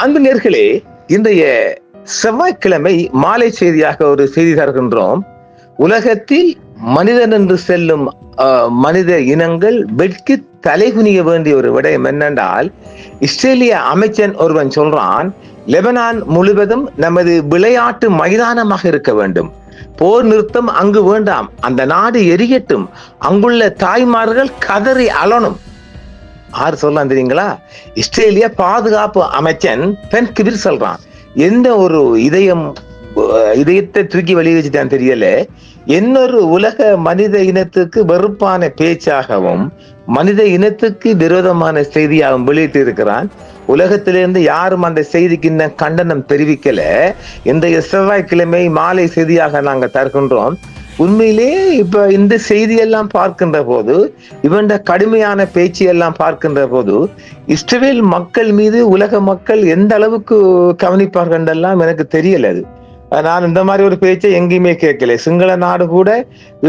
அன்பு நேயர்களே, இன்றைய செவ்வாய்க்கிழமை மாலை செய்தியாக ஒரு செய்தி தருகின்றோம். உலகத்தில் மனிதன் என்று செல்லும் மனித இனங்கள் வெட்கி தலைகுனிய வேண்டிய ஒரு விடயம் என்னென்றால், இஸ்ரேலிய அமைச்சன் ஒருவன் சொல்றான், லெபனான் முழுவதும் நமது விளையாட்டு மைதானமாக இருக்க வேண்டும், போர் நிறுத்தம் அங்கு வேண்டாம், அந்த நாடு எரியட்டும், அங்குள்ள தாய்மார்கள் கதறி அழணும். ஆறு சொல்லலாம் தெரியுங்களா? இஸ்ரேலிய பாதுகாப்பு அமைச்சன் பென் கிபிர் சொல்றான். எந்த ஒரு இதயத்தை தூக்கி வெளியே வச்சுட்டான் தெரியல. இன்னொரு உலக மனித இனத்துக்கு வெறுப்பான பேச்சாகவும் மனித இனத்துக்கு விரோதமான செய்தியாகவும் வெளியிட்டு இருக்கிறான். உலகத்திலிருந்து யாரும் அந்த செய்திக்கு இன்னும் கண்டனம் தெரிவிக்கல. இன்றைய செவ்வாய்க்கிழமை மாலை செய்தியாக நாங்க தருகின்றோம். உண்மையிலே இப்ப இந்த செய்தியெல்லாம் பார்க்கின்ற போது, இவன் கடுமையான பேச்சு எல்லாம் பார்க்கின்ற போது, இஸ்ரேல் மக்கள் மீது உலக மக்கள் எந்த அளவுக்கு கவனிப்பார்கள் எல்லாம் எனக்கு தெரியல. அது நான் இந்த மாதிரி ஒரு பேச்சை எங்கேயுமே கேட்கல. சிங்கள நாடு கூட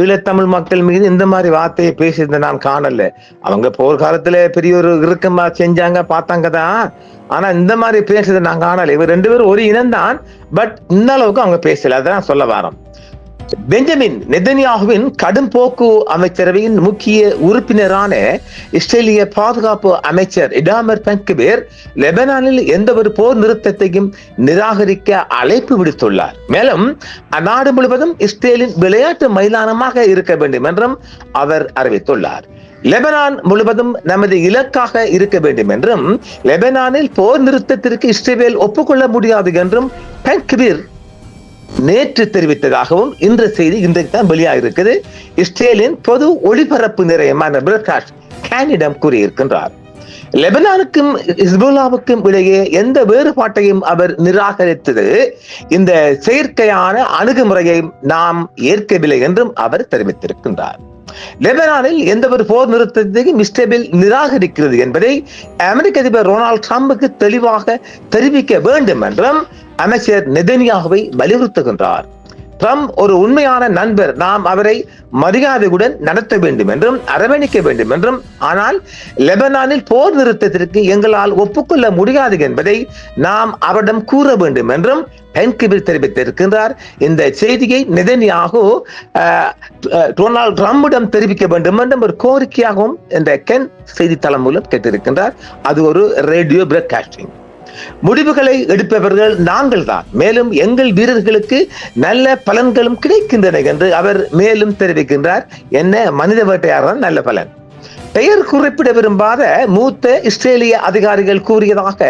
ஈழத்தமிழ் மக்கள் மீது இந்த மாதிரி வார்த்தையை பேசியிருந்த நான் காணல. அவங்க போர்க்காலத்துல பெரிய ஒரு இறுக்கமா செஞ்சாங்க, பார்த்தாங்க தான். ஆனா இந்த மாதிரி பேசுறதை நான் காணல. இவர் ரெண்டு பேரும் ஒரு இனம்தான், பட் இந்த அளவுக்கு அவங்க பேசல. அதான் சொல்ல வாரம். பெஞ்சமின் நெதன்யாகுவின் கடும் போக்கு அமைச்சரவையின் முக்கிய உறுப்பினரான இஸ்ரேலிய பாதுகாப்பு அமைச்சர் இடாமர் பென் கிபிர் லெபனானில் எந்த ஒரு போர் நிறுத்தத்தையும் நிராகரிக்க அழைப்பு விடுத்துள்ளார். மேலும் அந்நாடு முழுவதும் இஸ்ரேலின் விளையாட்டு மைதானமாக இருக்க வேண்டும் என்றும் அவர் அறிவித்துள்ளார். லெபனான் முழுவதும் நமது இலக்காக இருக்க வேண்டும் என்றும், லெபனானில் போர் நிறுத்தத்திற்கு இஸ்ரேல் ஒப்புக்கொள்ள முடியாது என்றும் பென் கிபிர் நேற்று தெரிவித்ததாகவும் இந்த செய்தி இன்றைக்கு தான் வெளியாக இருக்குது. இஸ்ரேலின் பொது ஒளிபரப்பு நிலையமான பிராட்காஸ்ட் கேனிடம் கூறியிருக்கின்றார். லெபனானுக்கும் ஹிஸ்புல்லாவுக்கும் இடையே எந்த வேறுபாட்டையும் அவர் நிராகரித்தது இந்த செயற்கையான அணுகுமுறையை நாம் ஏற்கவில்லை என்றும் அவர் தெரிவித்திருக்கின்றார். லெபனானில் எந்த ஒரு போர் நிறுத்தத்தையும் இஸ்ரேல் நிராகரிக்கிறது என்பதை அமெரிக்க அதிபர் டொனால்ட் ட்ரம்புக்கு தெளிவாக தெரிவிக்க வேண்டும் என்றும் அமைச்சர் நெதன்யாகுவை வலியுறுத்துகின்றார். ட்ரம்ப் ஒரு உண்மையான நண்பர், நாம் அவரை மரியாதையுடன் நடத்த வேண்டும் என்றும் அரவணைக்க வேண்டும் என்றும், ஆனால் லெபனானில் போர் நிறுத்தத்திற்கு எங்களால் ஒப்புக்கொள்ள முடியாது என்பதை நாம் அவரிடம் கூற வேண்டும் என்றும் பென் கிபிர் தெரிவித்திருக்கின்றார். இந்த செய்தியை நெதன்யாகு டொனால்ட் ட்ரம்பிடம் தெரிவிக்க வேண்டும் என்றும் ஒரு கோரிக்கையாகவும் இந்த கென் செய்தித்தளம் மூலம் கேட்டிருக்கின்றார். அது ஒரு ரேடியோ பிராட்காஸ்டிங். முடிவுகளை எடுப்பவர்கள் நாங்கள் தான், மேலும் எங்கள் வீரர்களுக்கு நல்ல பலன்களும் கிடைக்கின்றன என்று அவர் மேலும் தெரிவிக்கின்றார். என்ன மனித வேட்டையாளர் நல்ல பலன்? பெயர் குறிப்பிட விரும்பாத மூத்த இஸ்ரேலிய அதிகாரிகள் கூறியதாக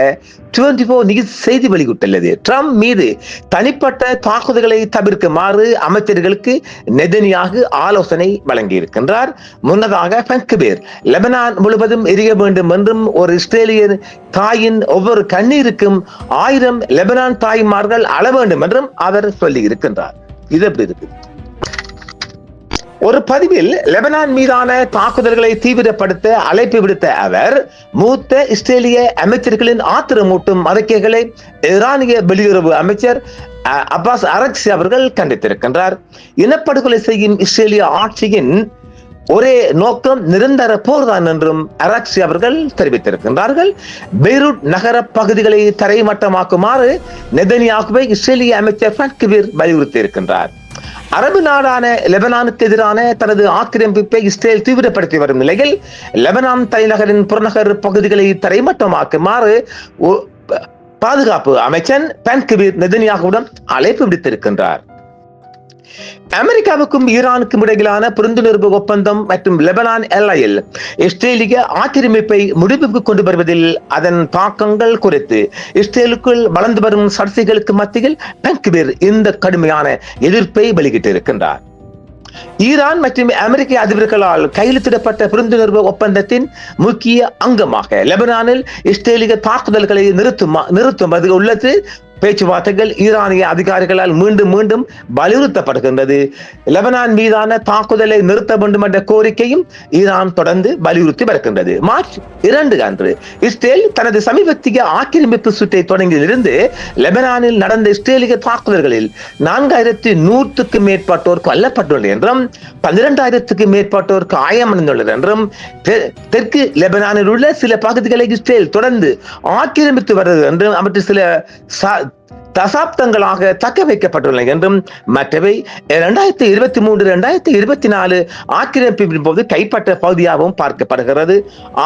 24 நியூஸ் செய்தி வெளியிட்டுள்ளது. ட்ரம்ப் மீது தனிப்பட்ட தாக்குதல்களை தவிர்க்குமாறு அமைச்சர்களுக்கு நெதன்யாகு ஆலோசனை வழங்கியிருக்கின்றார். முன்னதாக பென் கிபிர் லெபனான் முழுவதும் எரிய வேண்டும் என்றும், ஒரு இஸ்ரேலிய தாயின் ஒவ்வொரு கண்ணீருக்கும் 1000 லெபனான் தாய்மார்கள் அழ வேண்டும் என்றும் அவர் சொல்லி இருக்கின்றார். இது எப்படி இருக்கு? ஒரு பதிவில் லெபனான் மீதான தாக்குதல்களை தீவிரப்படுத்த அழைப்பு விடுத்த அவர், மூத்த இஸ்ரேலிய அமைச்சர்களின் ஆத்திரமூட்டும் அறிக்கைகளை ஈரானிய வெளியுறவு அமைச்சர் அப்பாஸ் அரக்சி அவர்கள் கண்டித்திருக்கின்றார். இனப்படுகொலை செய்யும் இஸ்ரேலிய ஆட்சியின் ஒரே நோக்கம் நிரந்தர போர்தான் என்றும் அரக்சி அவர்கள் தெரிவித்திருக்கின்றார்கள். பெய்ரூட் நகர பகுதிகளை தரைமட்டமாக்குமாறு நெதன்யாகுவை இஸ்ரேலிய அமைச்சர் பென் கிபிர் வலியுறுத்தி இருக்கின்றார். அரபு நாடான லெபனானுக்கு எதிரான தனது ஆக்கிரமிப்பை இஸ்ரேல் தீவிரப்படுத்தி வரும் நிலையில் லெபனான் தலைநகரின் புறநகர் பகுதிகளை தரைமட்டமாக்குமாறு பாதுகாப்பு அமைச்சர் பென் கிபிர் நெதன்யாகுவிடம் அழைப்பு விடுத்திருக்கின்றார். அமெரிக்காவுக்கும் ஈரானுக்கும் இடையிலான புரிந்துணர்வு ஒப்பந்தம் மற்றும் லெபனான் எல்லையில் இஸ்ரேலிய ஆக்கிரமிப்பை முடிவுக்கு கொண்டு வருவதில் அதன் தாக்கங்கள் குறித்து இஸ்ரேலுக்குள் வளர்ந்து வரும் சர்ச்சைகளுக்கு மத்தியில் பென் கிபிர் இந்த கடுமையான எதிர்ப்பை வெளியிட்டிருக்கின்றார். ஈரான் மற்றும் அமெரிக்க அதிபர்களால் கையெழுத்திடப்பட்ட புரிந்துணர்வு ஒப்பந்தத்தின் முக்கிய அங்கமாக லெபனானில் இஸ்ரேலிய தாக்குதல்களை நிறுத்துவது உள்ளது. பேச்சுவார்த்தைகள் ஈரானிய அதிகாரிகளால் மீண்டும் மீண்டும் வலியுறுத்தப்படுகின்றது. லெபனான் மீதான தாக்குதலை நிறுத்த வேண்டும் என்ற கோரிக்கையும் ஈரான் தொடர்ந்து வலியுறுத்தி வருகின்றது. மார்ச் 2 அன்று இஸ்ரேல் தனது சமீபத்திய ஆக்கிரமிப்பு சுற்றை தொடங்கியதிலிருந்து லெபனானில் நடந்த இஸ்ரேலிய தாக்குதல்களில் 4100க்கும் மேற்பட்டோர் கொல்லப்பட்டுள்ளனர் என்றும் 12,000க்கும் மேற்பட்டோர் காயமடைந்துள்ளனர் என்றும் தெற்கு லெபனானில் உள்ள சில பகுதிகளை இஸ்ரேல் தொடர்ந்து ஆக்கிரமித்து வருகிறது என்றும் அவற்றில் சில தசாப்தங்களாக தக்க வைக்கப்பட்டுள்ளன என்றும் மற்றவை 2023-2024 ஆக்கிரமிப்பின் போது கைப்பற்ற பகுதியாகவும் பார்க்கப்படுகிறது.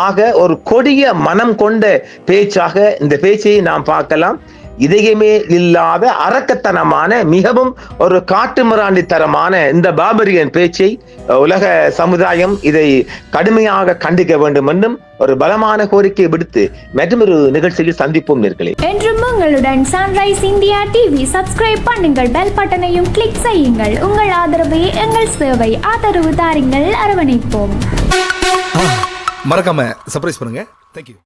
ஆக ஒரு கொடிய மனம் கொண்ட பேச்சாக இந்த பேச்சை நாம் பார்க்கலாம். இதயமே இல்லாத அரக்கத்தனமான மிகவும் ஒரு காட்டுமிராண்டித்தனமான இந்த பாபரியன் பேச்சை உலக சமுதாயம் இதை கடுமையாக கண்டிக்க வேண்டும் என்றும் ஒரு பலமான கோரிக்கை விடுத்து மற்றொரு நிகழ்ச்சியில் சந்திப்போம் நேர்களே. என்றும் உங்களுடன் சன்ரைஸ் இந்தியா டிவி சப்ஸ்கிரைப் பண்ணுங்கள், பெல் பட்டனையும் கிளிக் செய்யுங்கள். உங்கள் ஆதரவே எங்கள் சேவை. ஆதரவு தாருங்கள், அரவணைப்போம். மறக்காம சர்ப்ரைஸ் பண்ணுங்க. தேங்க்யூ.